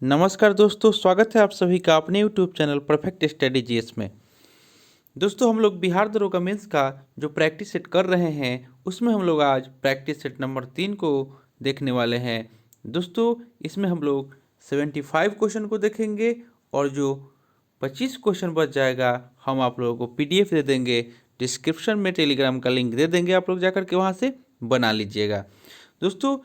नमस्कार दोस्तों, स्वागत है आप सभी का अपने YouTube channel perfect study GS में। दोस्तों, हम लोग बिहार दरोगा मेंस का जो प्रैक्टिस सेट कर रहे हैं उसमें हम लोग आज प्रैक्टिस सेट नंबर 3 को देखने वाले हैं। दोस्तों, इसमें हम लोग 75 क्वेश्चन को देखेंगे और जो 25 क्वेश्चन बच जाएगा हम आप लोगों को पीडीएफ दे देंगे। डिस्क्रिप्शन में टेलीग्राम का लिंक दे देंगे, आप लोग जाकर के वहाँ से बना लीजिएगा। दोस्तों,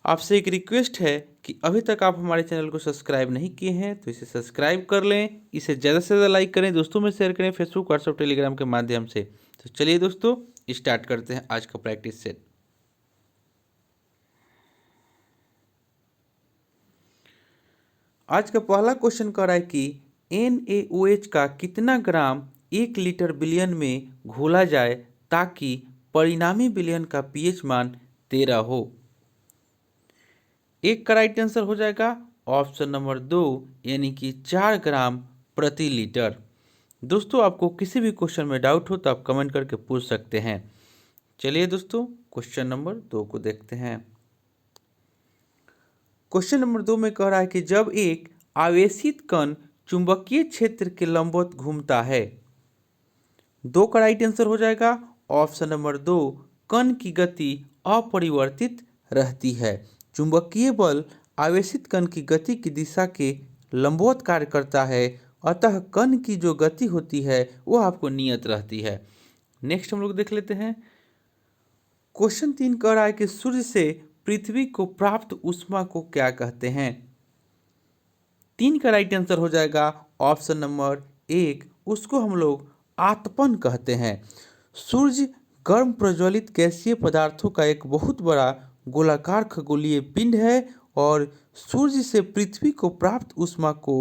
आपसे एक रिक्वेस्ट है कि अभी तक आप हमारे चैनल को सब्सक्राइब नहीं किए हैं तो इसे सब्सक्राइब कर लें, इसे ज़्यादा से ज़्यादा लाइक करें, दोस्तों में शेयर करें फेसबुक, व्हाट्सएप, टेलीग्राम के माध्यम से। तो चलिए दोस्तों, स्टार्ट करते हैं आज का प्रैक्टिस सेट। आज का पहला क्वेश्चन कह रहा है कि NaOH का कितना ग्राम 1 लीटर विलयन में घोला जाए ताकि परिणामी विलयन का पीएच मान 13 हो। एक का राइट आंसर हो जाएगा ऑप्शन नंबर 2 यानी कि 4 ग्राम प्रति लीटर। दोस्तों, आपको किसी भी क्वेश्चन में डाउट हो तो आप कमेंट करके पूछ सकते हैं। चलिए दोस्तों, क्वेश्चन नंबर 2 को देखते हैं। क्वेश्चन नंबर 2 में कह रहा है कि जब एक आवेशित कण चुंबकीय क्षेत्र के लंबवत घूमता है। 2 का राइट आंसर हो जाएगा ऑप्शन नंबर 2, कण की गति अपरिवर्तित रहती है। चुंबकीय बल आवेशित कण की गति की दिशा के लंबवत कार्य करता है, अतः कण की जो गति होती है वो आपको नियत रहती है। नेक्स्ट हम लोग देख लेते हैं। क्वेश्चन 3 कह रहा है कि सूर्य से पृथ्वी को प्राप्त ऊष्मा को क्या कहते हैं। 3 का राइट आंसर हो जाएगा ऑप्शन नंबर 1, उसको हम लोग आतपन कहते हैं। सूर्य गर्म प्रज्वलित गैसीय पदार्थों का एक बहुत बड़ा गोलाकार खगोलीय पिंड है और सूर्य से पृथ्वी को प्राप्त ऊष्मा को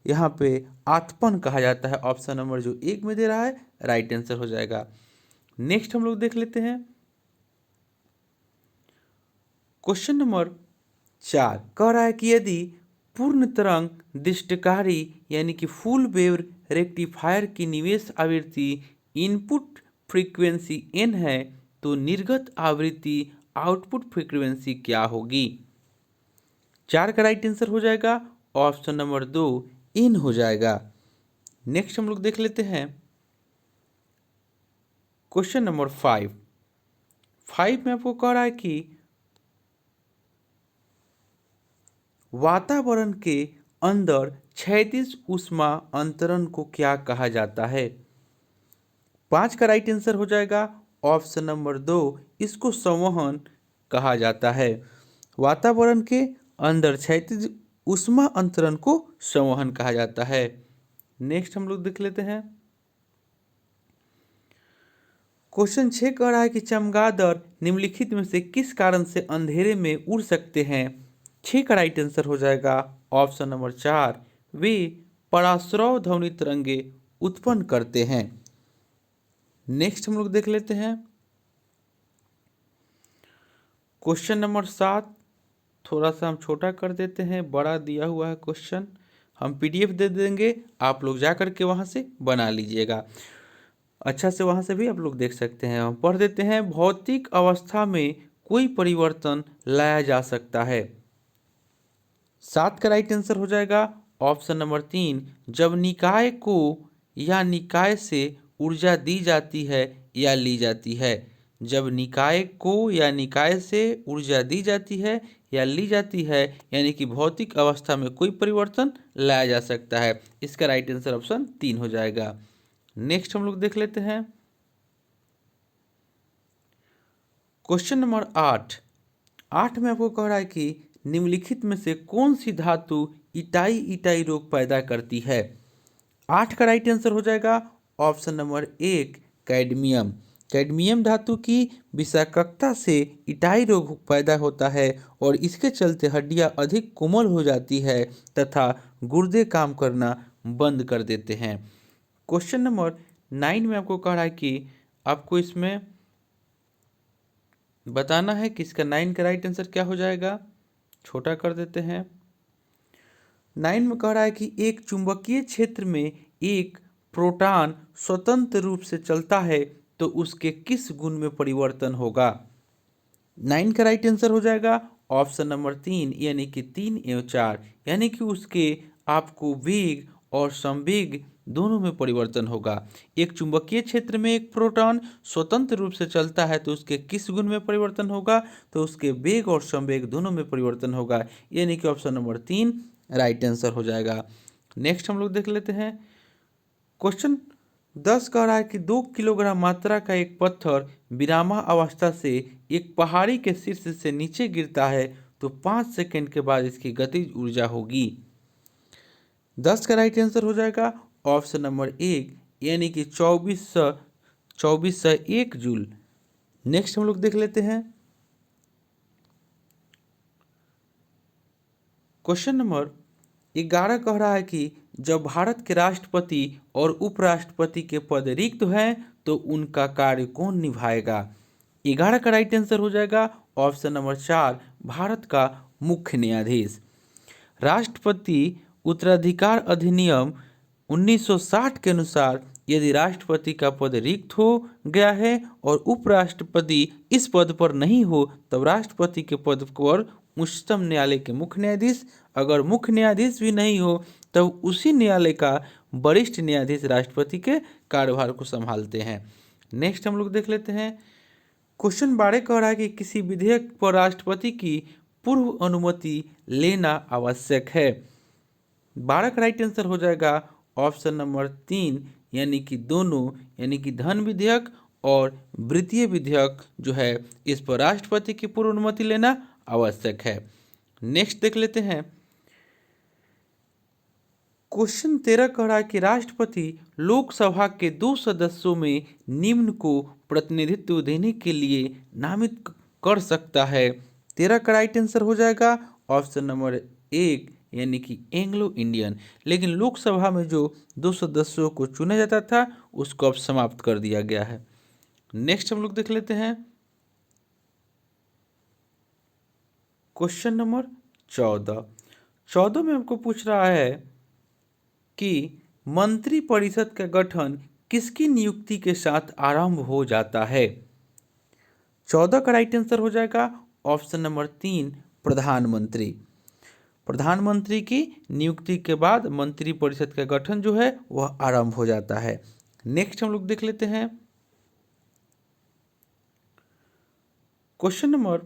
यहाँ पे आतपन कहा जाता है। ऑप्शन नंबर जो 1 में दे रहा है राइट आंसर हो जाएगा। नेक्स्ट हम लोग देख लेते हैं। क्वेश्चन नंबर 4 कह रहा है कि यदि पूर्ण तरंग दृष्टिकारी यानी कि फुल वेव रेक्टिफायर की निवेश आवृत्ति इनपुट फ्रीक्वेंसी n है तो निर्गत आवृत्ति आउटपुट फ्रीक्वेंसी क्या होगी। 4 का राइट आंसर हो जाएगा ऑप्शन नंबर 2, n हो जाएगा। नेक्स्ट हम लोग देख लेते हैं। क्वेश्चन नंबर 5 में आपको कह रहा है कि वातावरण के अंदर क्षैतिज ऊष्मा अंतरण को क्या कहा जाता है। 5 का राइट आंसर हो जाएगा ऑप्शन नंबर 2, इसको संवहन कहा जाता है। वातावरण के अंदर क्षैतिज ऊष्मा अंतरण को संवहन कहा जाता है। नेक्स्ट हम लोग देख लेते हैं। क्वेश्चन 6 कह रहा है कि चमगादड़ निम्नलिखित में से किस कारण से अंधेरे में उड़ सकते हैं। 6 का राइट आंसर हो जाएगा ऑप्शन नंबर 4, वे पराश्रव ध्वनि तरंगे उत्पन्न करते हैं। नेक्स्ट हम लोग देख लेते हैं। क्वेश्चन नंबर 7 थोड़ा सा हम छोटा कर देते हैं, बड़ा दिया हुआ है क्वेश्चन, हम पीडीएफ दे देंगे, आप लोग जा कर के वहाँ से बना लीजिएगा। अच्छा से वहाँ से भी आप लोग देख सकते हैं। हम पढ़ देते हैं। भौतिक अवस्था में कोई परिवर्तन लाया जा सकता है। 7 का राइट आंसर हो जाएगा ऑप्शन नंबर 3, जब निकाय को या निकाय से ऊर्जा दी जाती है या ली जाती है। जब निकाय को या निकाय से ऊर्जा दी जाती है या ली जाती है यानी कि भौतिक अवस्था में कोई परिवर्तन लाया जा सकता है। इसका राइट आंसर ऑप्शन 3 हो जाएगा। नेक्स्ट हम लोग देख लेते हैं। क्वेश्चन नंबर 8 में आपको कह रहा है कि निम्नलिखित में से कौन सी धातु इटाई इटाई रोग पैदा करती है। 8 का राइट आंसर हो जाएगा ऑप्शन नंबर 1, कैडमियम। कैडमियम धातु की विषाक्तता से इटाई रोग पैदा होता है और इसके चलते हड्डियां अधिक कोमल हो जाती है तथा गुर्दे काम करना बंद कर देते हैं। क्वेश्चन नंबर 9 में आपको कह रहा है कि आपको इसमें बताना है कि इसका 9 का राइट आंसर क्या हो जाएगा। छोटा कर देते हैं। 9 में कह रहा है कि एक चुंबकीय क्षेत्र में एक प्रोटॉन स्वतंत्र रूप से चलता है तो उसके किस गुण में परिवर्तन होगा। 9 का राइट आंसर हो जाएगा ऑप्शन नंबर 3 यानी कि 3 एवं 4, यानी कि उसके आपको वेग और संवेग दोनों में परिवर्तन होगा। एक चुंबकीय क्षेत्र में एक प्रोटॉन स्वतंत्र रूप से चलता है तो उसके किस गुण में परिवर्तन होगा, तो उसके वेग और संवेग दोनों में परिवर्तन होगा, यानी कि ऑप्शन नंबर 3 राइट आंसर हो जाएगा। नेक्स्ट हम लोग देख लेते हैं क्वेश्चन 10 कह रहा है कि 2 किलोग्राम मात्रा का एक पत्थर विरामा अवस्था से एक पहाड़ी के शीर्ष से नीचे गिरता है तो 5 सेकंड के बाद इसकी गतिज ऊर्जा होगी। 10 का राइट आंसर हो जाएगा ऑप्शन नंबर 1 यानी कि 2401 जूल। नेक्स्ट हम लोग देख लेते हैं क्वेश्चन नंबर 11 कह रहा है कि जब भारत के राष्ट्रपति और उपराष्ट्रपति के पद रिक्त हैं तो उनका कार्य कौन निभाएगा। 11 का राइट आंसर हो जाएगा ऑप्शन नंबर 4 भारत का मुख्य न्यायाधीश। राष्ट्रपति उत्तराधिकार अधिनियम 1960 के अनुसार यदि राष्ट्रपति का पद रिक्त हो गया है और उपराष्ट्रपति इस पद पर नहीं हो तब राष्ट्रपति के पद पर उच्चतम न्यायालय के मुख्य न्यायाधीश, अगर मुख्य न्यायाधीश भी नहीं हो तब उसी न्यायालय का वरिष्ठ न्यायाधीश राष्ट्रपति के कार्यभार को संभालते हैं। नेक्स्ट हम लोग देख लेते हैं क्वेश्चन 12 कह रहा है कि किसी विधेयक पर राष्ट्रपति की पूर्व अनुमति लेना आवश्यक है। 12 का राइट आंसर हो जाएगा ऑप्शन नंबर 3 यानी कि दोनों, यानी कि धन विधेयक और वित्तीय विधेयक जो है इस पर राष्ट्रपति की पूर्व अनुमति लेना आवश्यक है। नेक्स्ट देख लेते हैं क्वेश्चन 13 कह रहा है कि राष्ट्रपति लोकसभा के 2 सदस्यों में निम्न को प्रतिनिधित्व देने के लिए नामित कर सकता है। 13 का राइट आंसर हो जाएगा ऑप्शन नंबर 1 यानी कि एंग्लो इंडियन। लेकिन लोकसभा में जो 2 सदस्यों को चुना जाता था उसको अब समाप्त कर दिया गया है। नेक्स्ट हम लोग देख लेते हैं क्वेश्चन नंबर 14 में हमको पूछ रहा है कि मंत्रिपरिषद का गठन किसकी नियुक्ति के साथ आरंभ हो जाता है। 14 का राइट आंसर हो जाएगा ऑप्शन नंबर 3 प्रधानमंत्री। प्रधानमंत्री की नियुक्ति के बाद मंत्रिपरिषद का गठन जो है वह आरंभ हो जाता है। नेक्स्ट हम लोग देख लेते हैं क्वेश्चन नंबर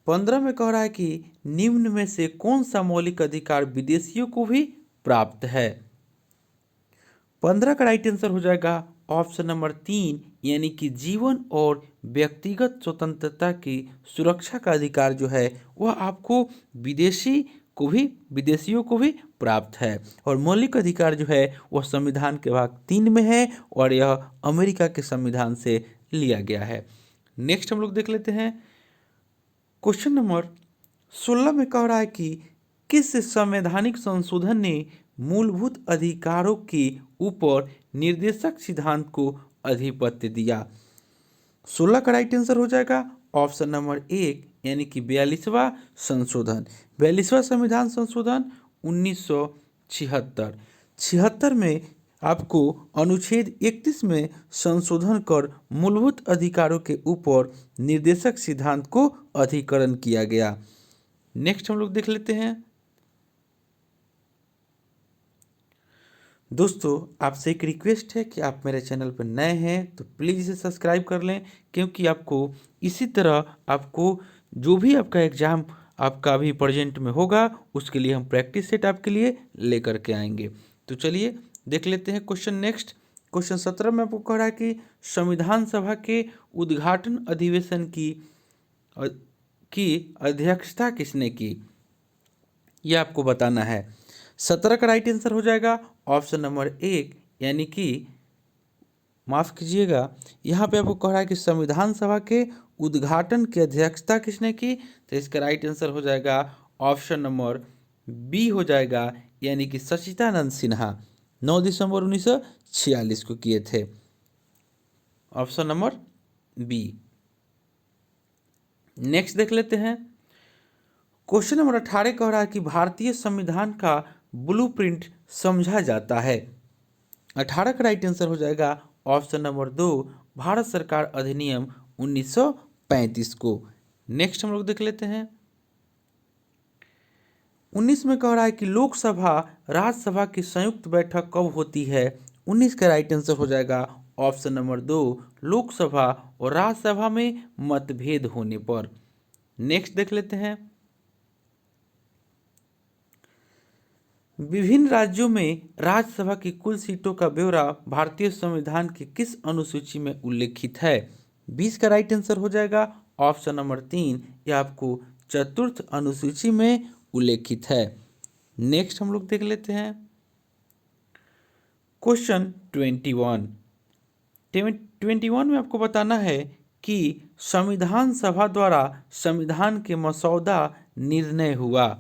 15 में कह रहा है कि निम्न में से कौन सा मौलिक अधिकार विदेशियों को भी प्राप्त है। 15 का राइट आंसर हो जाएगा ऑप्शन नंबर 3 यानी कि जीवन और व्यक्तिगत स्वतंत्रता की सुरक्षा का अधिकार जो है वह आपको विदेशियों को भी प्राप्त है। और मौलिक अधिकार जो है वह संविधान के भाग 3 में है और यह अमेरिका के संविधान से लिया गया है। नेक्स्ट हम लोग देख लेते हैं क्वेश्चन नंबर 16 में कह रहा है कि किस संवैधानिक संशोधन ने मूलभूत अधिकारों के ऊपर निर्देशक सिद्धांत को आधिपत्य दिया। 16 का राइट आंसर हो जाएगा ऑप्शन नंबर 1 यानी कि 42वां संशोधन। 42वां संविधान संशोधन 1976 में आपको अनुच्छेद 31 में संशोधन कर मूलभूत अधिकारों के ऊपर निर्देशक सिद्धांत को अधिकरण किया गया। नेक्स्ट हम लोग देख लेते हैं दोस्तों, आपसे एक रिक्वेस्ट है कि आप मेरे चैनल पर नए हैं तो प्लीज़ इसे सब्सक्राइब कर लें, क्योंकि आपको इसी तरह आपको जो भी आपका एग्ज़ाम आपका अभी प्रेजेंट में होगा उसके लिए हम प्रैक्टिस सेट आपके लिए लेकर के आएंगे। तो चलिए देख लेते हैं क्वेश्चन नेक्स्ट। क्वेश्चन 17 में आपको कह रहा है कि संविधान सभा के उद्घाटन अधिवेशन की अध्यक्षता किसने की, यह आपको बताना है। 17 का राइट आंसर हो जाएगा ऑप्शन नंबर 1 यानी कि माफ़ कीजिएगा, यहाँ पे आपको कह रहा है कि संविधान सभा के उद्घाटन की अध्यक्षता किसने की, तो इसका राइट आंसर हो जाएगा ऑप्शन नंबर बी हो जाएगा, यानी कि सच्चिदानंद सिन्हा 9 दिसंबर 1946 को किए थे। Option number B. नेक्स्ट देख लेते हैं क्वेश्चन नंबर 18 कह रहा है कि भारतीय संविधान का ब्लूप्रिंट समझा जाता है। 18 का राइट आंसर हो जाएगा ऑप्शन नंबर 2 भारत सरकार अधिनियम 1935 को। नेक्स्ट हम लोग देख लेते हैं 19 में कह रहा है कि लोकसभा राज्यसभा की संयुक्त बैठक कब होती है। 19 का राइट आंसर हो जाएगा ऑप्शन नंबर 2, लोकसभा और राज्यसभा में मतभेद होने पर। नेक्स्ट देख लेते हैं विभिन्न राज्यों में राज्यसभा की कुल सीटों का ब्यौरा भारतीय संविधान की किस अनुसूची में उल्लेखित है। 20 का राइट आंसर हो जाएगा ऑप्शन नंबर 3, यह आपको चतुर्थ अनुसूची में उल्लेखित है। नेक्स्ट हम लोग देख लेते हैं क्वेश्चन 21 में आपको बताना है कि संविधान सभा द्वारा संविधान के मसौदा निर्णय हुआ।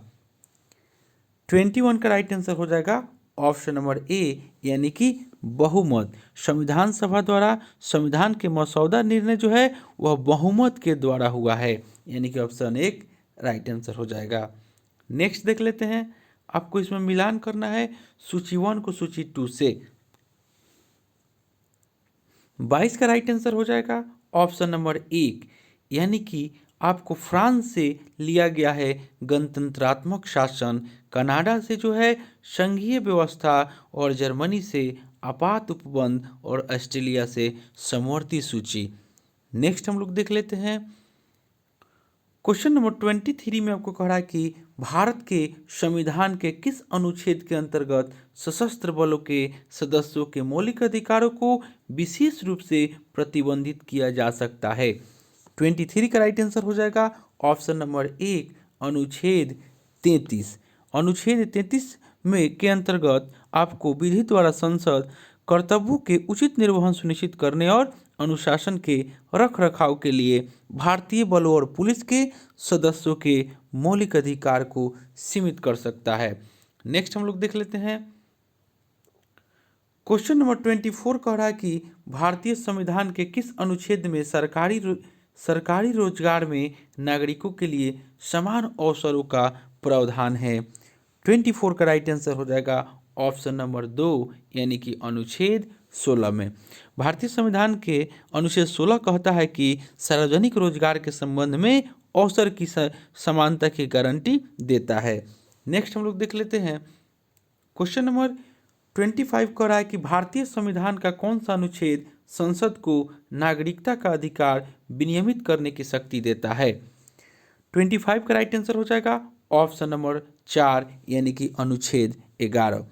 21 का राइट आंसर हो जाएगा ऑप्शन नंबर ए, यानी कि बहुमत। संविधान सभा द्वारा संविधान के मसौदा निर्णय जो है वह बहुमत के द्वारा हुआ है, यानी कि ऑप्शन 1 राइट आंसर हो जाएगा। नेक्स्ट देख लेते हैं, आपको इसमें मिलान करना है सूची 1 को सूची 2 से। 22 का राइट आंसर हो जाएगा ऑप्शन नंबर 1, यानी कि आपको फ्रांस से लिया गया है गणतंत्रात्मक शासन, कनाडा से जो है संघीय व्यवस्था और जर्मनी से आपात उपबंध और ऑस्ट्रेलिया से समवर्ती सूची। नेक्स्ट हम लोग देख लेते हैं क्वेश्चन नंबर 23 में आपको कह रहा है कि भारत के संविधान के किस अनुच्छेद के अंतर्गत सशस्त्र बलों के सदस्यों के मौलिक अधिकारों को विशेष रूप से प्रतिबंधित किया जा सकता है। 23 का राइट आंसर हो जाएगा ऑप्शन नंबर 1, अनुच्छेद 33। अनुच्छेद 33 में के अंतर्गत आपको विधि द्वारा संसद कर्तव्यों के उचित निर्वहन सुनिश्चित करने और अनुशासन के रख रखाव के लिए भारतीय बलों और पुलिस के सदस्यों के मौलिक अधिकार को सीमित कर सकता है। नेक्स्ट हम लोग देख लेते हैं क्वेश्चन नंबर 24 कह रहा है कि भारतीय संविधान के किस अनुच्छेद में सरकारी रोजगार में नागरिकों के लिए समान अवसरों का प्रावधान है। 24 का राइट आंसर हो जाएगा ऑप्शन नंबर 2, यानी कि अनुच्छेद 16 में। भारतीय संविधान के अनुच्छेद 16 कहता है कि सार्वजनिक रोजगार के संबंध में अवसर की समानता की गारंटी देता है। नेक्स्ट हम लोग देख लेते हैं क्वेश्चन नंबर 25 कह रहा है कि भारतीय संविधान का कौन सा अनुच्छेद संसद को नागरिकता का अधिकार विनियमित करने की शक्ति देता है। 25 का राइट आंसर हो जाएगा ऑप्शन नंबर 4, यानी कि अनुच्छेद 11।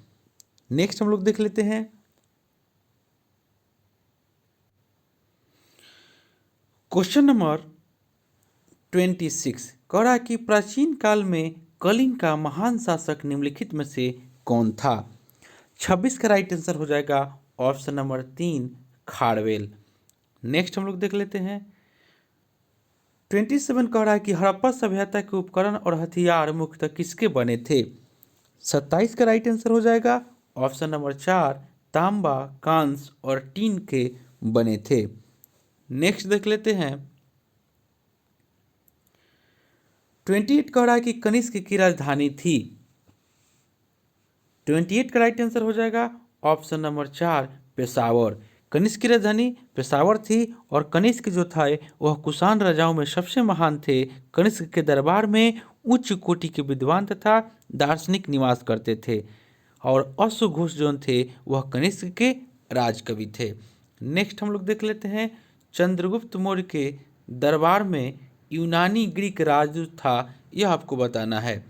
नेक्स्ट हम लोग देख लेते हैं क्वेश्चन नंबर 26 कह रहा है कि प्राचीन काल में कलिंग का महान शासक निम्नलिखित में से कौन था। 26 का राइट आंसर हो जाएगा ऑप्शन नंबर 3, खारवेल। नेक्स्ट हम लोग देख लेते हैं 27 कह रहा है कि हड़प्पा सभ्यता के उपकरण और हथियार मुख्यतः किसके बने थे। 27 का राइट आंसर हो जाएगा ऑप्शन नंबर 4, तांबा, कांस्य और टीन के बने थे। नेक्स्ट देख लेते हैं 28 कह रहा है कि कनिष्क की राजधानी थी। 28 का राइट आंसर हो जाएगा ऑप्शन नंबर 4, पेशावर। कनिष्क की राजधानी पेशावर थी और कनिष्क जो था वह कुषाण राजाओं में सबसे महान थे। कनिष्क के दरबार में उच्च कोटि के विद्वान तथा दार्शनिक निवास करते थे और अश्वघोष जो थे वह कनिष्क के राजकवि थे। नेक्स्ट हम लोग देख लेते हैं चंद्रगुप्त मौर्य के दरबार में यूनानी ग्रीक राजदूत था, यह आपको बताना है।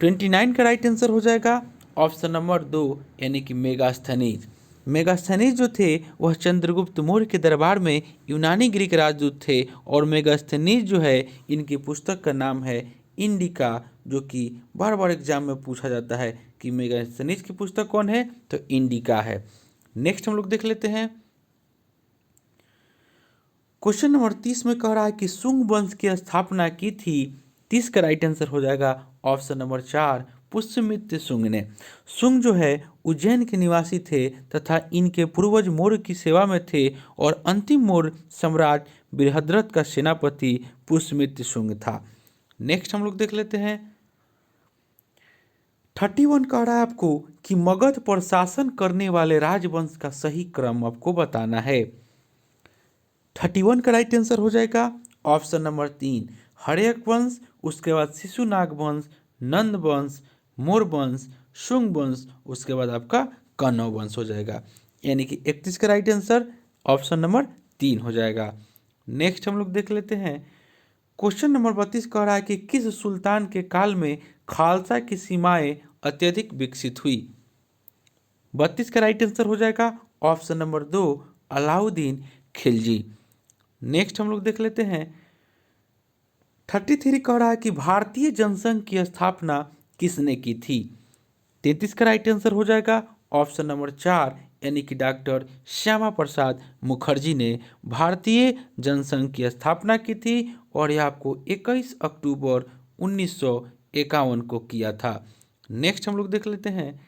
29 का राइट आंसर हो जाएगा ऑप्शन नंबर 2, यानी कि मेगास्थनीज। मेगास्थनीज जो थे वह चंद्रगुप्त मौर्य के दरबार में यूनानी ग्रीक राजदूत थे और मेगास्थनीज जो है इनकी पुस्तक का नाम है इंडिका, जो कि बार बार एग्जाम में पूछा जाता है कि मेगास्थनीज की पुस्तक कौन है, तो इंडिका है। नेक्स्ट हम लोग देख लेते हैं क्वेश्चन नंबर 30 में कह रहा है कि शुंग वंश की स्थापना की थी। 30 का राइट आंसर हो जाएगा ऑप्शन नंबर 4, पुष्यमित्र शुंग ने। शुंग जो है उज्जैन के निवासी थे तथा इनके पूर्वज मौर्य की सेवा में थे और अंतिम मौर्य सम्राट बृहद्रथ का सेनापति पुष्यमित्र शुंग था। नेक्स्ट हम लोग देख लेते हैं 31 कह रहा है आपको कि मगध पर शासन करने वाले राजवंश का सही क्रम आपको बताना है। 31 का राइट आंसर हो जाएगा ऑप्शन नंबर 3 हर्यक वंश, उसके बाद शिशुनाग वंश, नंद वंश, मोर वंश, शुंग वंश, उसके बाद आपका कण्व वंश हो जाएगा। यानी कि 31 का राइट आंसर ऑप्शन नंबर 3 हो जाएगा। नेक्स्ट हम लोग देख लेते हैं। क्वेश्चन नंबर 32 कह रहा है कि किस सुल्तान के काल में खालसा की सीमाएं अत्यधिक विकसित हुई। 32 का राइट आंसर हो जाएगा option number 2 Alauddin Khilji. Next हम लोग देख लेते हैं। 33 कह रहा है कि भारतीय जनसंघ की स्थापना किसने की थी। 33 का राइट आंसर हो जाएगा ऑप्शन नंबर 4 यानी कि डॉक्टर श्यामा प्रसाद मुखर्जी ने भारतीय जनसंघ की स्थापना की थी और यह आपको 21 अक्टूबर 1951 को किया था। नेक्स्ट हम लोग देख लेते हैं।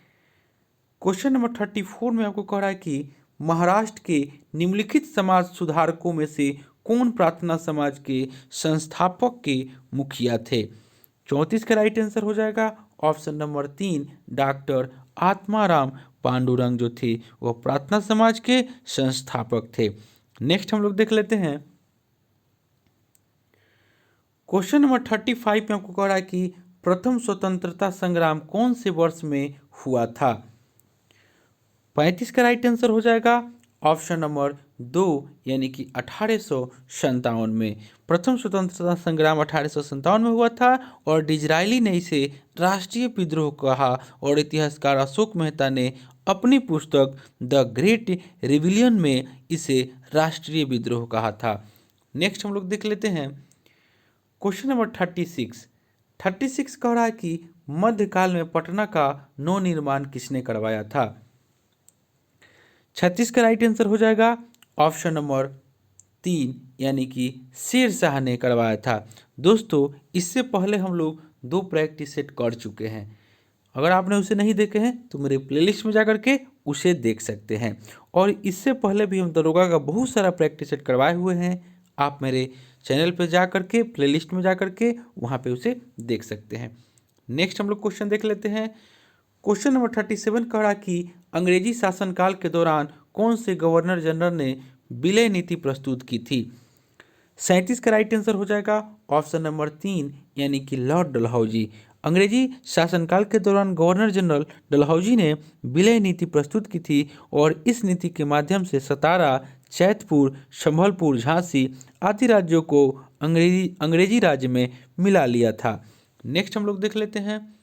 क्वेश्चन नंबर 34 में आपको कह रहा है कि महाराष्ट्र के निम्नलिखित समाज सुधारकों में से कौन प्रार्थना समाज के संस्थापक के मुखिया थे। 34 का राइट आंसर हो जाएगा option number 3 doctor Atmaram Pandurang जो थे वह प्रार्थना समाज के संस्थापक थे। नेक्स्ट हम लोग देख लेते हैं। क्वेश्चन नंबर 35 में आपको कह रहा है कि प्रथम स्वतंत्रता संग्राम कौन से वर्ष में हुआ था। 35 का राइट आंसर हो जाएगा ऑप्शन नंबर 2 यानी कि 1857 में। प्रथम स्वतंत्रता संग्राम 1857 में हुआ था और डिजरायली ने इसे राष्ट्रीय विद्रोह कहा और इतिहासकार अशोक मेहता ने अपनी पुस्तक द ग्रेट रिविलियन में इसे राष्ट्रीय विद्रोह कहा था। नेक्स्ट हम लोग देख लेते हैं। क्वेश्चन नंबर 36 कह रहा है कि मध्यकाल में पटना का नवनिर्माण किसने करवाया था। 36 का राइट आंसर हो जाएगा ऑप्शन नंबर 3 यानी कि शेर शाह ने करवाया था। दोस्तों इससे पहले हम लोग 2 प्रैक्टिस सेट कर चुके हैं। अगर आपने उसे नहीं देखे हैं तो मेरे प्लेलिस्ट में जाकर के उसे देख सकते हैं। और इससे पहले भी हम दरोगा का बहुत सारा प्रैक्टिस सेट करवाए हुए हैं। आप मेरे चैनल पर जा कर के प्लेलिस्ट में जा कर के वहाँ पे उसे देख सकते हैं। नेक्स्ट हम लोग क्वेश्चन देख लेते हैं। क्वेश्चन नंबर 37 कह रहा कि अंग्रेजी शासनकाल के दौरान कौन से गवर्नर जनरल ने विलय नीति प्रस्तुत की थी। 37 का राइट आंसर हो जाएगा ऑप्शन नंबर 3 यानी कि लॉर्ड डलहौजी। अंग्रेजी शासनकाल के दौरान गवर्नर जनरल डलहौजी ने विलय नीति प्रस्तुत की थी और इस नीति के माध्यम से सतारा, जैतपुर, संभलपुर, झांसी आदि राज्यों को अंग्रेजी राज्य में मिला लिया था। नेक्स्ट हम लोग देख लेते हैं।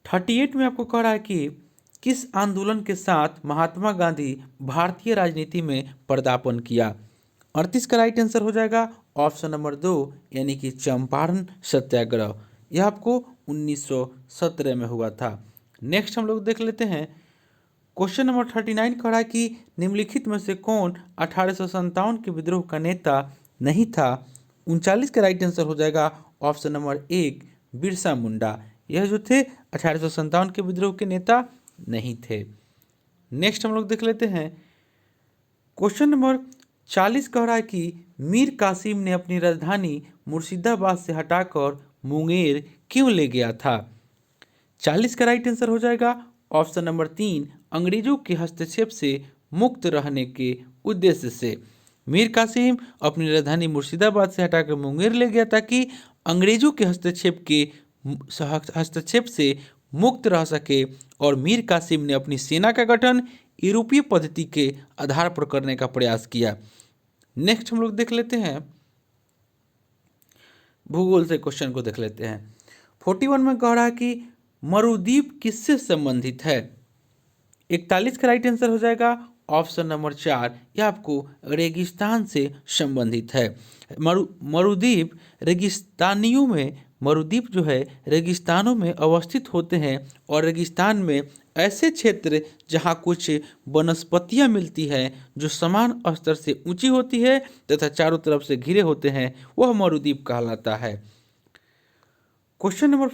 38 में आपको कह रहा है कि किस आंदोलन के साथ महात्मा गांधी भारतीय राजनीति में पदार्पण किया। 38 का राइट आंसर हो जाएगा ऑप्शन नंबर 2 यानी कि चंपारण सत्याग्रह। यह आपको 1917 में हुआ था। नेक्स्ट हम लोग देख लेते हैं। क्वेश्चन नंबर 39 कह रहा है कि निम्नलिखित में से कौन 1857 के विद्रोह का नेता नहीं था। 39 का राइट आंसर हो जाएगा ऑप्शन नंबर 1 बिरसा मुंडा। यह जो थे 1857 के विद्रोह के नेता नहीं थे। नेक्स्ट हम लोग देख लेते हैं। क्वेश्चन नंबर 40 कह रहा है कि मीर कासिम ने अपनी राजधानी मुर्शिदाबाद से हटाकर मुंगेर क्यों ले गया था। 40 का राइट आंसर हो जाएगा ऑप्शन नंबर 3 अंग्रेजों के हस्तक्षेप से मुक्त रहने के उद्देश्य से। मीर कासिम अपनी राजधानी मुर्शिदाबाद से हटाकर मुंगेर ले गया ताकि अंग्रेजों के हस्तक्षेप से मुक्त रह सके और मीर कासिम ने अपनी सेना का गठन यूरोपीय पद्धति के आधार पर करने का प्रयास किया। नेक्स्ट हम लोग देख लेते हैं। भूगोल से क्वेश्चन को देख लेते हैं। 41 में कह रहा है कि मरुद्वीप किससे संबंधित है। 41 का राइट आंसर हो जाएगा ऑप्शन नंबर 4 यह आपको रेगिस्तान से संबंधित है। मरुद्वीप रेगिस्तानियों में मरुद्वीप जो है रेगिस्तानों में अवस्थित होते हैं और रेगिस्तान में ऐसे क्षेत्र जहां कुछ वनस्पतियां मिलती हैं जो समान स्तर से ऊंची होती है तथा चारों तरफ से घिरे होते हैं वह मरुद्वीप कहलाता है। क्वेश्चन नंबर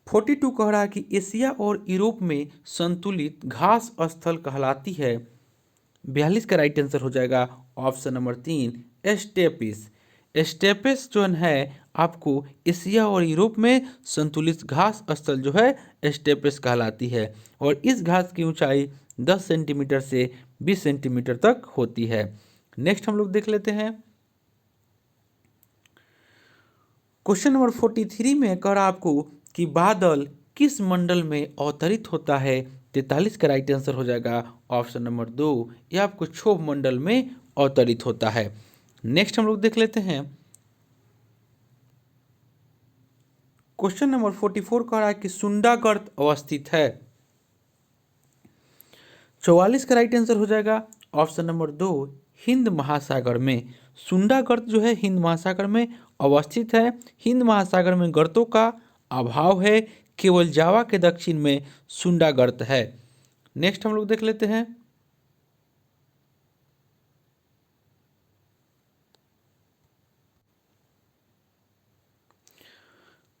42 कह रहा है कि एशिया और यूरोप में संतुलित घास स्थल कहलाती है। 42 का राइट आंसर हो जाएगा ऑप्शन नंबर 3 एस्टेपिस। एस्टेपिस जो है आपको एशिया और यूरोप में संतुलित घास स्थल जो है एस्टेपिस कहलाती है और इस घास की ऊंचाई 10 सेंटीमीटर से 20 सेंटीमीटर तक होती है। नेक्स्ट हम लोग देख लेते हैं क्वेश्चन नंबर 43 में कह रहा आपको कि बादल किस मंडल में अवतरित होता है। 43 का राइट आंसर हो जाएगा ऑप्शन नंबर 2, यह आपको क्षोभ मंडल में अवतरित होता है। नेक्स्ट हम लोग देख लेते हैं क्वेश्चन नंबर 44 कह रहा है कि सुंडागर्त अवस्थित है। 44 का राइट आंसर हो जाएगा ऑप्शन नंबर 2, हिंद महासागर में। सुंडागर्त जो है हिंद महासागर में अवस्थित है। हिंद महासागर में गर्तों का अभाव है, केवल जावा के दक्षिण में सुंडागर्त है। नेक्स्ट हम लोग देख लेते हैं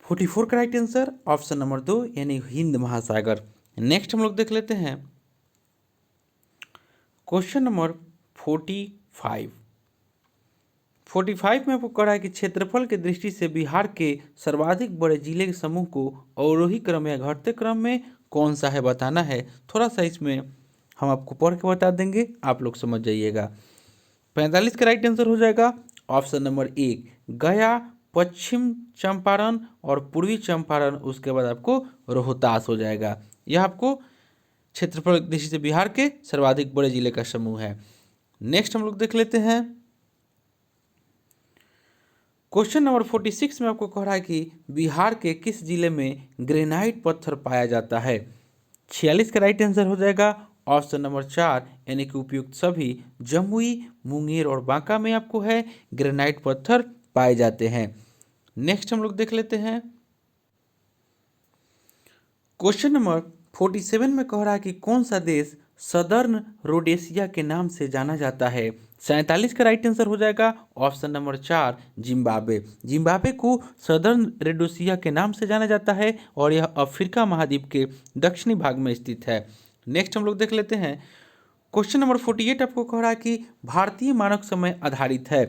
44 का राइट आंसर ऑप्शन नंबर 2 यानी हिंद महासागर। नेक्स्ट हम लोग देख लेते हैं क्वेश्चन नंबर 45 में आपको कह रहा है कि क्षेत्रफल की दृष्टि से बिहार के सर्वाधिक बड़े जिले के समूह को अवरोही क्रम या घटते क्रम में कौन सा है बताना है। थोड़ा सा इसमें हम आपको पढ़ के बता देंगे, आप लोग समझ जाइएगा। 45 का राइट आंसर हो जाएगा ऑप्शन नंबर 1, गया, पश्चिम चंपारण और पूर्वी चंपारण, उसके बाद आपको रोहतास हो जाएगा। यह आपको क्षेत्रफल की दृष्टि से बिहार के सर्वाधिक बड़े जिले का समूह है। नेक्स्ट हम लोग देख लेते हैं क्वेश्चन नंबर 46 में आपको कह रहा है कि बिहार के किस जिले में ग्रेनाइट पत्थर पाया जाता है। 46 का राइट आंसर हो जाएगा ऑप्शन नंबर 4 यानी कि उपयुक्त सभी जमुई, मुंगेर और बांका में आपको है ग्रेनाइट पत्थर पाए जाते हैं। नेक्स्ट हम लोग देख लेते हैं क्वेश्चन नंबर 47 में कह रहा है कि कौन सा देश सदर्न रोडेशिया के नाम से जाना जाता है। 47 का राइट आंसर हो जाएगा ऑप्शन नंबर 4 जिम्बाब्वे। जिम्बाब्वे को सदर्न रोडेशिया के नाम से जाना जाता है और यह अफ्रीका महाद्वीप के दक्षिणी भाग में स्थित है। नेक्स्ट हम लोग देख लेते हैं क्वेश्चन नंबर 48 आपको कह रहा है कि भारतीय मानक समय आधारित है।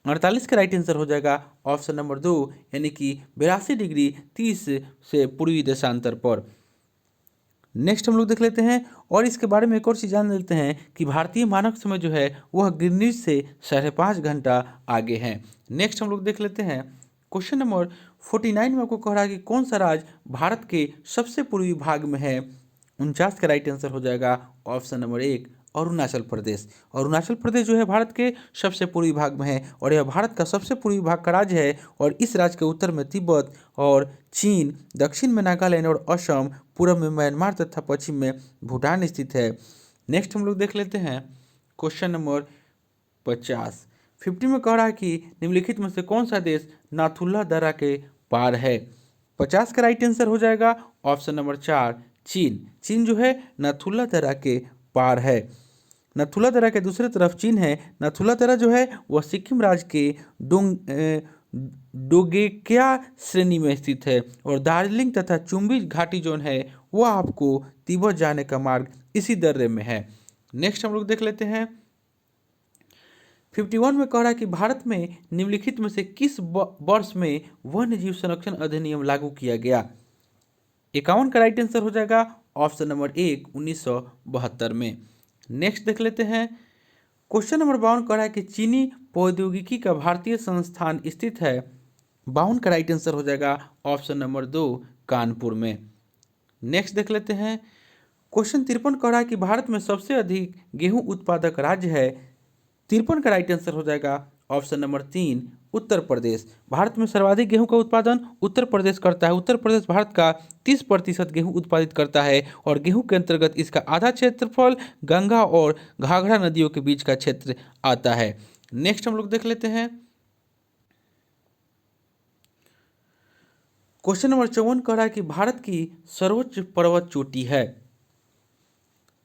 48 का राइट आंसर हो जाएगा ऑप्शन नंबर 2 यानी कि 82 डिग्री 30 से पूर्वी देशांतर पर। नेक्स्ट हम लोग देख लेते हैं और इसके बारे में एक और चीज़ जान लेते हैं कि भारतीय मानक समय जो है वह ग्रीनिच से 5.5 घंटा आगे है। नेक्स्ट हम लोग देख लेते हैं क्वेश्चन नंबर 49 में आपको कह रहा है कि कौन सा राज्य भारत के सबसे पूर्वी भाग में है। 49 का राइट आंसर हो जाएगा ऑप्शन नंबर 1 अरुणाचल प्रदेश। अरुणाचल प्रदेश जो है भारत के सबसे पूर्वी भाग में है और यह भारत का सबसे पूर्वी भाग का राज्य है और इस राज्य के उत्तर में तिब्बत और चीन, दक्षिण में नागालैंड और असम, पूर्व में म्यांमार तथा पश्चिम में भूटान स्थित है। नेक्स्ट हम लोग देख लेते हैं क्वेश्चन नंबर 50 में कह रहा है कि निम्नलिखित में से कौन सा देश नाथुला दर्रा के पार है। 50 का राइट आंसर हो जाएगा ऑप्शन नंबर 4 चीन। चीन जो है नाथुला दर्रा के पार है। नाथुला दर्रा के दूसरे तरफ चीन है। नाथुला दर्रा जो है वह सिक्किम राज्य के डोगेक्या श्रेणी में स्थित है और दार्जिलिंग तथा चुम्बी घाटी जोन है वह आपको तिब्बत जाने का मार्ग इसी दर्रे में है। नेक्स्ट हम लोग देख लेते हैं 51 में कह रहा है कि भारत में निम्नलिखित में से किस वर्ष में वन्य जीव संरक्षण अधिनियम लागू किया गया। 51 का राइट आंसर हो जाएगा ऑप्शन नंबर 1 1972 में। नेक्स्ट देख लेते हैं क्वेश्चन नंबर 52 कह रहा है कि चीनी प्रौद्योगिकी का भारतीय संस्थान स्थित है। 52 का राइट आंसर हो जाएगा ऑप्शन नंबर 2 कानपुर में। नेक्स्ट देख लेते हैं क्वेश्चन 53 कह रहा है कि भारत में सबसे अधिक गेहूं उत्पादक राज्य है। 53 का राइट आंसर हो जाएगा ऑप्शन नंबर 3 उत्तर प्रदेश। भारत में सर्वाधिक गेहूं का उत्पादन उत्तर प्रदेश करता है। उत्तर प्रदेश भारत का 30% गेहूं उत्पादित करता है और गेहूं के अंतर्गत इसका आधा क्षेत्रफल गंगा और घाघरा नदियों के बीच का क्षेत्र आता है। नेक्स्ट हम लोग देख लेते हैं क्वेश्चन नंबर 54 कह रहा है कि भारत की सर्वोच्च पर्वत चोटी है।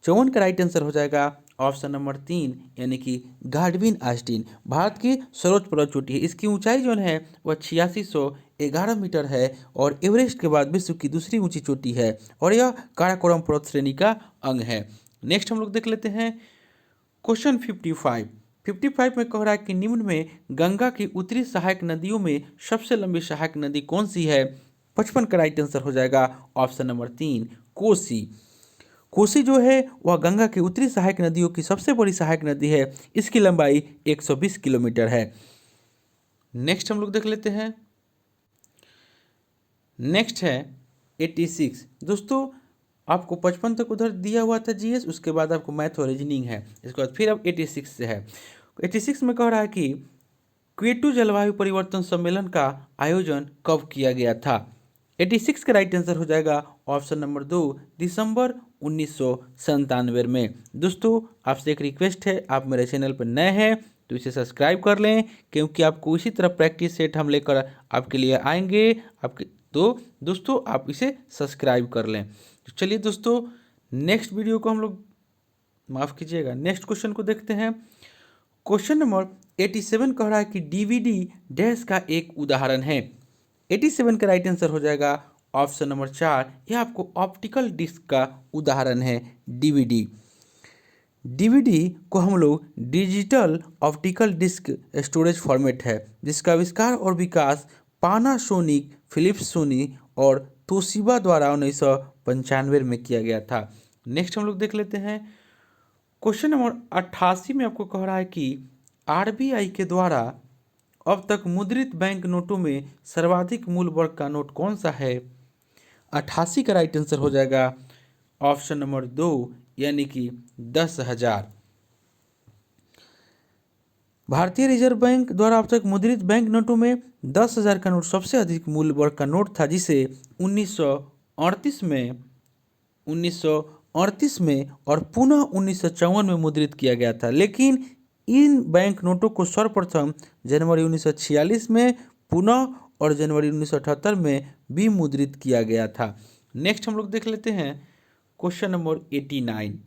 54 का राइट आंसर हो जाएगा ऑप्शन नंबर 3 यानी कि गाडविन आस्टीन। भारत की सर्वोच्च पर्वत चोटी है। इसकी ऊंचाई जो है वह 8611 मीटर है और एवरेस्ट के बाद विश्व की दूसरी ऊंची चोटी है और यह काराकोरम पर्वत श्रेणी का अंग है। नेक्स्ट हम लोग देख लेते हैं क्वेश्चन 55 में कह रहा है कि निम्न में गंगा की उत्तरी सहायक नदियों में सबसे लंबी सहायक नदी कौन सी है। 55 का राइट आंसर हो जाएगा ऑप्शन नंबर 3 कोसी। कोसी जो है वह गंगा की उत्तरी सहायक नदियों की सबसे बड़ी सहायक नदी है। इसकी लंबाई 120 किलोमीटर है। नेक्स्ट हम लोग देख लेते हैं। नेक्स्ट है 86। दोस्तों आपको 55 तक उधर दिया हुआ था जीएस, उसके बाद आपको मैथ और रीजनिंग है, इसके बाद फिर अब 86 से है। 86 में कह रहा है कि क्योटो जलवायु परिवर्तन सम्मेलन का आयोजन कब किया गया था। 86 का राइट आंसर हो जाएगा ऑप्शन नंबर 2, दिसंबर 1997 में। दोस्तों आपसे एक रिक्वेस्ट है, आप मेरे चैनल पर नए हैं तो इसे सब्सक्राइब कर लें, क्योंकि आपको इसी तरह प्रैक्टिस सेट हम लेकर आपके लिए आएंगे आपके, तो दोस्तों आप इसे सब्सक्राइब कर लें। तो चलिए दोस्तों नेक्स्ट वीडियो को हम लोग, माफ़ कीजिएगा, नेक्स्ट क्वेश्चन को देखते हैं। क्वेश्चन नंबर 87 कह रहा है कि डीवीडी डैश का एक उदाहरण है। 87 का राइट आंसर हो जाएगा ऑप्शन नंबर 4, यह आपको ऑप्टिकल डिस्क का उदाहरण है डीवीडी। डीवीडी को हम लोग digital optical disk storage format है, जिसका आविष्कार और विकास पानासोनिक, फिलिप्स सोनी और तोशिबा द्वारा 1995 में किया गया था। नेक्स्ट हम लोग देख लेते हैं। क्वेश्चन नंबर 88 में आपको कह रहा है कि आरबीआई के द्वारा अब तक मुद्रित बैंक नोटों में सर्वाधिक मूल्य वर्ग का नोट कौन सा है। 88 का राइट आंसर हो जाएगा ऑप्शन नंबर 2, यानी कि 10,000। भारतीय रिजर्व बैंक द्वारा अब तक मुद्रित बैंक नोटों में 10,000 का नोट सबसे अधिक मूल्य वर्ग का नोट था, जिसे 1938 में और पुनः 1954 में मुद्रित किया गया था। लेकिन इन बैंक नोटों को सर्वप्रथम जनवरी 1946 में पुनः और जनवरी 1978 में भी मुद्रित किया गया था। नेक्स्ट हम लोग देख लेते हैं क्वेश्चन नंबर 89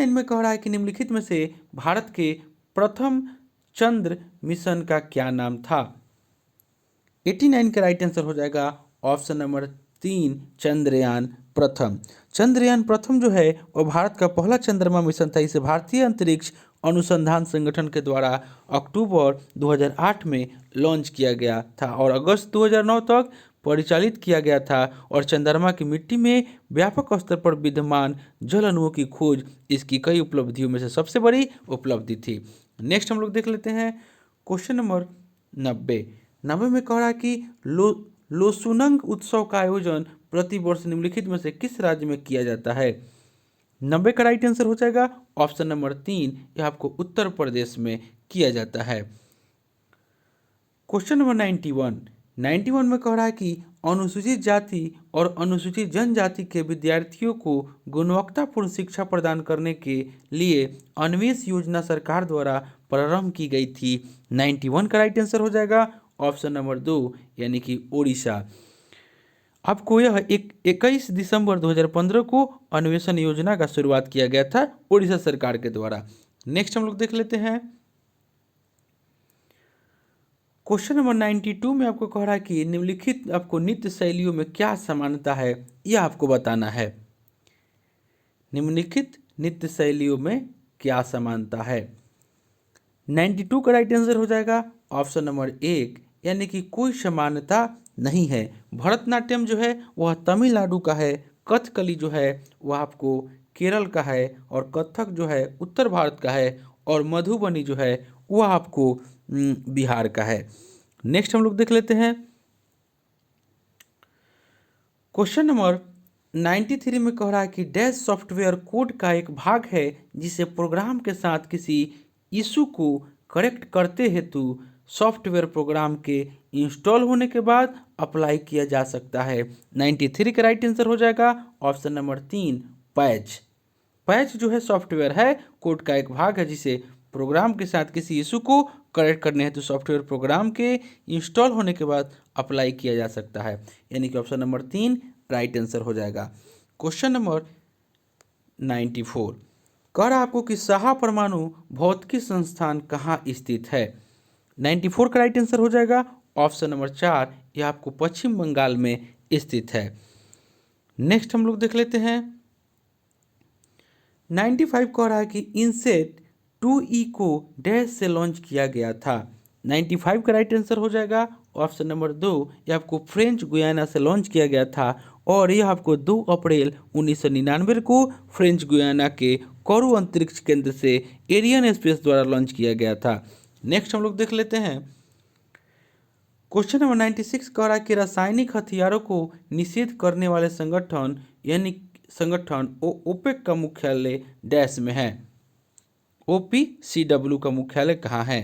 में कह रहा है कि निम्नलिखित में से भारत के प्रथम चंद्र मिशन का क्या नाम था। 89 का राइट आंसर हो जाएगा ऑप्शन नंबर 3, चंद्रयान प्रथम। चंद्रयान प्रथम जो है वो भारत का पहला चंद्रमा मिशन था। इसे भारतीय अंतरिक्ष अनुसंधान संगठन के द्वारा अक्टूबर 2008 में लॉन्च किया गया था और अगस्त 2009 तक परिचालित किया गया था, और चंद्रमा की मिट्टी में व्यापक स्तर पर विद्यमान जल अणुओं की खोज इसकी कई उपलब्धियों में से सबसे बड़ी उपलब्धि थी। नेक्स्ट हम लोग देख लेते हैं क्वेश्चन नंबर 90 में कह रहा है कि लोसुनंग उत्सव का आयोजन प्रतिवर्ष निम्नलिखित में से किस राज्य में किया जाता है। 90 का राइट आंसर हो जाएगा ऑप्शन नंबर 3, यह आपको उत्तर प्रदेश में किया जाता है। क्वेश्चन नंबर 91 में कह रहा है कि अनुसूचित जाति और अनुसूचित जनजाति के विद्यार्थियों को गुणवत्तापूर्ण शिक्षा प्रदान करने के लिए अन्वेष योजना सरकार द्वारा प्रारंभ की गई थी। 91 का राइट आंसर हो जाएगा ऑप्शन नंबर 2, यानी कि ओडिशा। आपको यह 21 दिसंबर 2015 को अन्वेषण योजना का शुरुआत किया गया था ओडिशा सरकार के द्वारा। नेक्स्ट हम लोग देख लेते हैं क्वेश्चन नंबर 92 में आपको कह रहा है कि निम्नलिखित आपको नृत्य शैलियों में क्या समानता है, यह आपको बताना है। निम्नलिखित नृत्य शैलियों में क्या समानता है। 92 का राइट आंसर हो जाएगा ऑप्शन नंबर 1, यानी कि कोई समानता नहीं है। भरतनाट्यम जो है वह तमिलनाडु का है, कथकली जो है वह आपको केरल का है, और कथक जो है उत्तर भारत का है, और मधुबनी जो है वह आपको बिहार का है। नेक्स्ट हम लोग देख लेते हैं क्वेश्चन नंबर 93 में कह रहा है कि डैश सॉफ्टवेयर कोड का एक भाग है जिसे प्रोग्राम के साथ किसी इशू को करेक्ट करते हेतु सॉफ्टवेयर प्रोग्राम के इंस्टॉल होने के बाद अप्लाई किया जा सकता है। 93 का राइट आंसर हो जाएगा ऑप्शन नंबर 3, पैच। पैच जो है सॉफ्टवेयर है कोड का एक भाग है जिसे प्रोग्राम के साथ किसी इशू को करेक्ट करने हेतु सॉफ्टवेयर प्रोग्राम के इंस्टॉल होने के बाद अप्लाई किया जा सकता है, यानी कि ऑप्शन नंबर 3 राइट आंसर हो जाएगा। क्वेश्चन नंबर 94 कह रहा आपको कि साहा परमाणु भौतिकी संस्थान कहाँ स्थित है। 94 का राइट आंसर हो जाएगा ऑप्शन नंबर 4, यह आपको पश्चिम बंगाल में स्थित है। नेक्स्ट हम लोग देख लेते हैं 95 कह रहा है कि इनसेट 2E को डैश से लॉन्च किया गया था। 95 का राइट आंसर हो जाएगा ऑप्शन नंबर 2, यह आपको फ्रेंच गुयाना से लॉन्च किया गया था और यह आपको 2 अप्रैल 1999 को फ्रेंच गुयाना के कोरू अंतरिक्ष केंद्र से एरियन स्पेस द्वारा लॉन्च किया गया था। नेक्स्ट हम लोग देख लेते हैं क्वेश्चन नंबर 96 कह रहा है कि रासायनिक हथियारों को निषेध करने वाले संगठन यानी संगठन ओपेक का मुख्यालय डैश में है। OPCW का मुख्यालय कहाँ है?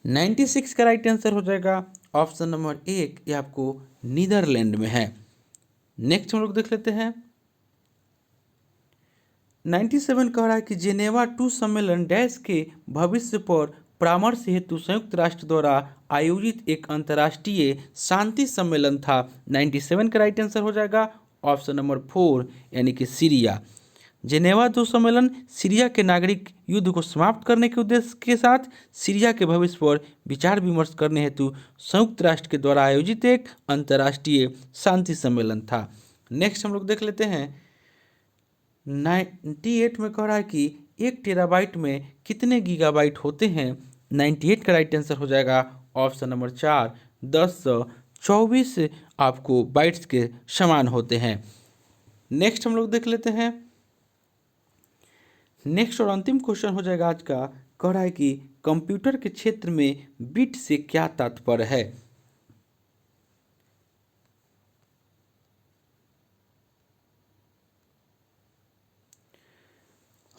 96 का राइट आंसर हो जाएगा ऑप्शन नंबर 1, ये आपको नीदरलैंड में है। नेक्स्ट हम लोग देख लेते हैं 97 कह रहा है कि जेनेवा 2 सम्मेलन डैश के भविष्य पर परामर्श हेतु संयुक्त राष्ट्र द्वारा आयोजित एक अंतर्राष्ट्रीय शांति सम्मेलन था। 97 का राइट आंसर हो जाएगा ऑप्शन नंबर 4 यानी कि सीरिया। जेनेवा 2 सम्मेलन सीरिया के नागरिक युद्ध को समाप्त करने के उद्देश्य के साथ सीरिया के भविष्य पर विचार विमर्श करने हेतु संयुक्त राष्ट्र के द्वारा आयोजित एक अंतर्राष्ट्रीय शांति सम्मेलन था। नेक्स्ट हम लोग देख लेते हैं 98 में कह रहा है कि 1 टेराबाइट में कितने गीगाबाइट होते हैं? 98 का राइट आंसर हो जाएगा ऑप्शन नंबर 4, 1024 आपको बाइट्स के समान होते हैं। नेक्स्ट हम लोग देख लेते हैं नेक्स्ट और अंतिम क्वेश्चन हो जाएगा आज का। कह रहा है कि कंप्यूटर के क्षेत्र में बिट से क्या तात्पर्य है?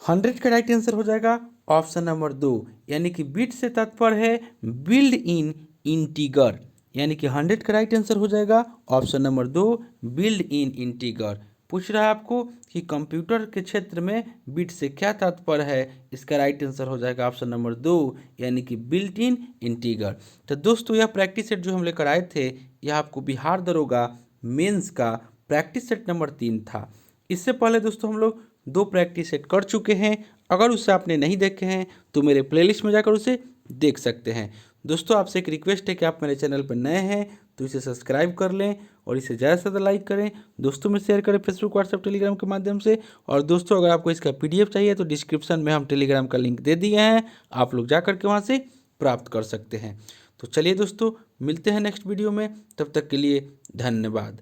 100 का राइट आंसर हो जाएगा ऑप्शन नंबर 2 यानी कि बिट से तात्पर्य है बिल्ड इन इंटीगर, यानी कि 100 का राइट आंसर हो जाएगा option number 2 build in integer. पूछ रहा है आपको कि कंप्यूटर के क्षेत्र में बिट से क्या तात्पर्य है, इसका राइट आंसर हो जाएगा ऑप्शन नंबर 2 यानी कि बिल्ट इन इंटीगर। तो दोस्तों यह प्रैक्टिस सेट जो हम लेकर आए थे यह आपको बिहार दरोगा मेंस का प्रैक्टिस सेट नंबर 3 था। इससे पहले दोस्तों हम लोग 2 प्रैक्टिस सेट कर चुके हैं। अगर उसे आपने नहीं देखे हैं तो मेरे प्लेलिस्ट में जाकर उसे देख सकते हैं। दोस्तों आपसे एक रिक्वेस्ट है कि आप मेरे चैनल पर नए हैं तो इसे सब्सक्राइब कर लें और इसे ज़्यादा से ज़्यादा लाइक करें, दोस्तों में शेयर करें फेसबुक, व्हाट्सएप, टेलीग्राम के माध्यम से। और दोस्तों अगर आपको इसका PDF चाहिए तो डिस्क्रिप्शन में हम टेलीग्राम का लिंक दे दिए हैं, आप लोग जा करके वहाँ से प्राप्त कर सकते हैं। तो चलिए दोस्तों मिलते हैं नेक्स्ट वीडियो में, तब तक के लिए धन्यवाद।